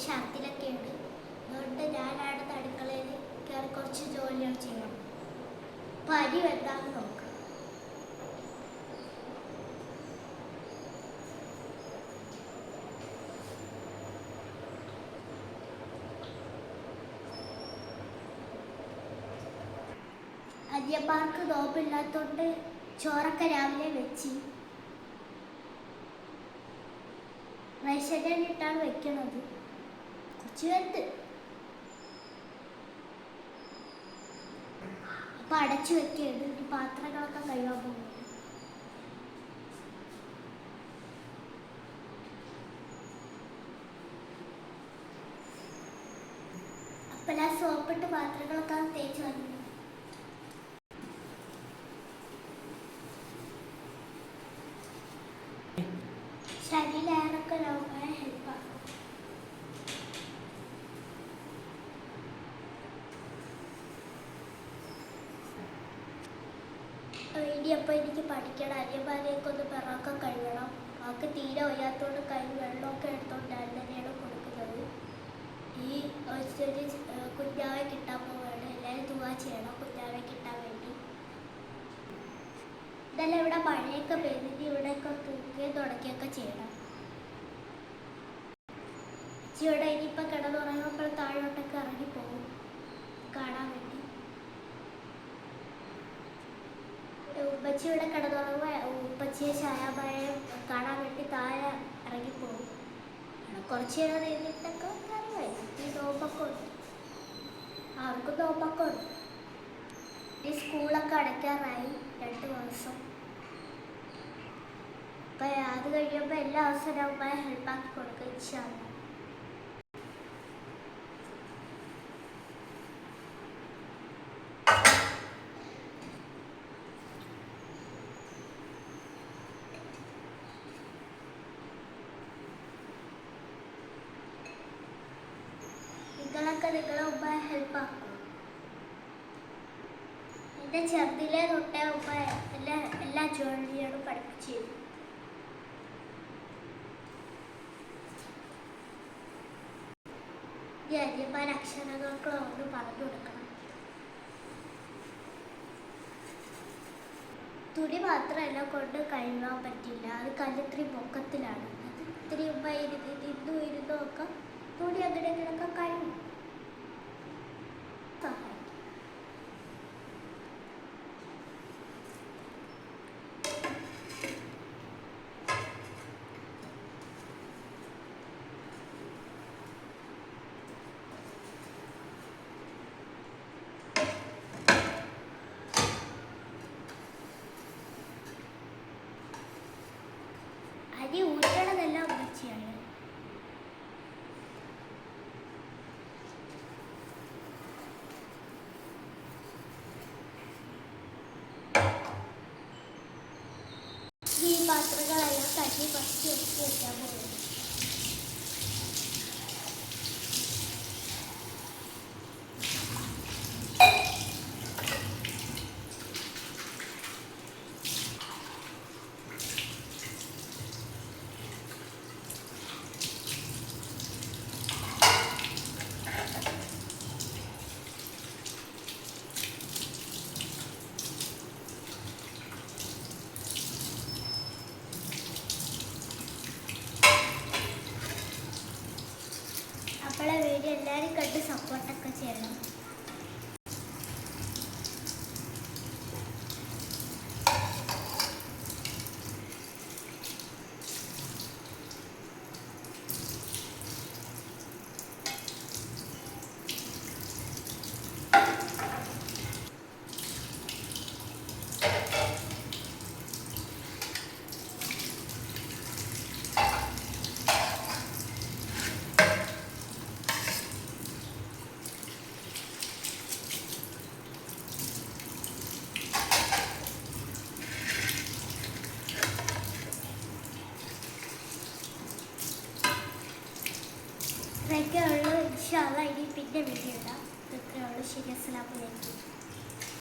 ഛർദിലൊക്കെയുണ്ട്. അതുകൊണ്ട് ഞാൻ അടുത്ത അടുക്കളയിൽ കയറി കുറച്ച് ജോലികൾ ചെയ്യണം. പനി എന്താണെന്ന് നോക്കാം. അനിയന്മാർക്ക് നോമ്പില്ലാത്തോണ്ട് ചോറൊക്കെ രാവിലെ വെച്ച് റൈസരിട്ടാണ് വെക്കണത്. കുറച്ച് വെന്ത് അപ്പം അടച്ചു വെക്കുകയാണ്. ഈ പാത്രങ്ങളൊക്കെ കഴുകാൻ പോകുന്നുണ്ട്. അപ്പം ഞാൻ സോപ്പിട്ട് പാത്രങ്ങളൊക്കെ തേച്ച് വന്നു. ശരീരമൊക്കെ നോക്കാൻ ഹെൽപ്പാക്കും. ഇനിയപ്പോൾ എനിക്ക് പഠിക്കണം. അനിയന്മാരെയൊക്കെ ഒന്ന് പിറക്കെ കഴുകണം. അവർക്ക് തീരെ വയ്യാത്തതുകൊണ്ട് കൈ വെള്ളമൊക്കെ എടുത്തോണ്ട് ഞാൻ തന്നെയാണ് കൊടുക്കുന്നത്. ഈ ഒരു കുഞ്ഞാവെ കിട്ടാൻ പോവുകയാണ്. എല്ലാവരും ദുആ ചെയ്യണം കുഞ്ഞാവെ കിട്ടാൻ വേണ്ടി. ഇതെല്ലാം ഇവിടെ മഴയൊക്കെ പെയ്തിട്ട് ഇവിടെയൊക്കെ തൂക്കുകയും തുടക്കുകയൊക്കെ ചെയ്യണം. ഇവിടെ ഇനിയിപ്പോൾ കിടന്നുറങ്ങുമ്പോൾ താഴോട്ടൊക്കെ ഇറങ്ങിപ്പോകും കാണാൻ വേണ്ടി. ഉപ്പച്ചി ഇവിടെ കിടന്നുറങ്ങുമ്പോൾ ഉപ്പച്ചിയെ ചായാപായെ കാണാൻ വേണ്ടി താഴെ ഇറങ്ങിപ്പോകും. കുറച്ച് നേരം നീന്തിട്ടൊക്കെ കറിയായി. ഈ നോമ്പൊക്കെ ഉണ്ട്, അവർക്കും നോമ്പൊക്കെ ഉണ്ട്. ഈ സ്കൂളൊക്കെ അടയ്ക്കാറായി 2 മാസം. അപ്പം അത് കഴിയുമ്പോൾ എല്ലാ അവസരവും ഹെൽപ്പാക്കി കൊടുക്കുക ഇൻഷാ അല്ലാഹ്. നിങ്ങളൊക്കെ നിങ്ങളെ ഉമ്മ ഹെൽപ്പാക്കും. എൻ്റെ ചെറുതിലെ തൊട്ടേ ഉമ്മ എല്ലാ ജോലികളും പഠിപ്പിച്ചു. ഈ അനിയന്മാർ അക്ഷരങ്ങൾക്ക് ഒന്ന് പറഞ്ഞു കൊടുക്കണം. തുണി മാത്രമല്ല കൊണ്ട് കഴുകാൻ പറ്റില്ല. അത് കല്ലിത്തിരി പൊക്കത്തിലാണ്. അത് ഇത്തിരി ഉമ്മ ഇരുന്നും ഒക്കെ തുണി അങ്ങനെ ഇങ്ങനെയൊക്കെ കഴുകും. അരി ഊറ്റണതെല്ലാം ഉമ്മച്ചിയാണ്. ഈ പാത്രങ്ങളെല്ലാം കഞ്ഞി കുറച്ച് വെക്കാൻ പോകുന്നു. നമ്മളെ വീഡിയോ എല്ലാവരും കണ്ട് സപ്പോർട്ടൊക്കെ ചെയ്യണം. ഇത്രയൊക്കെ ഉള്ളൂ. ഇൻഷാ അല്ലാഹ് ഇനി പിന്നെ വീഡിയോ ഇടാം. ഇത്രയൊക്കെ ഉള്ളൂ. ശരി, അസ്സലാമു അലൈക്കും.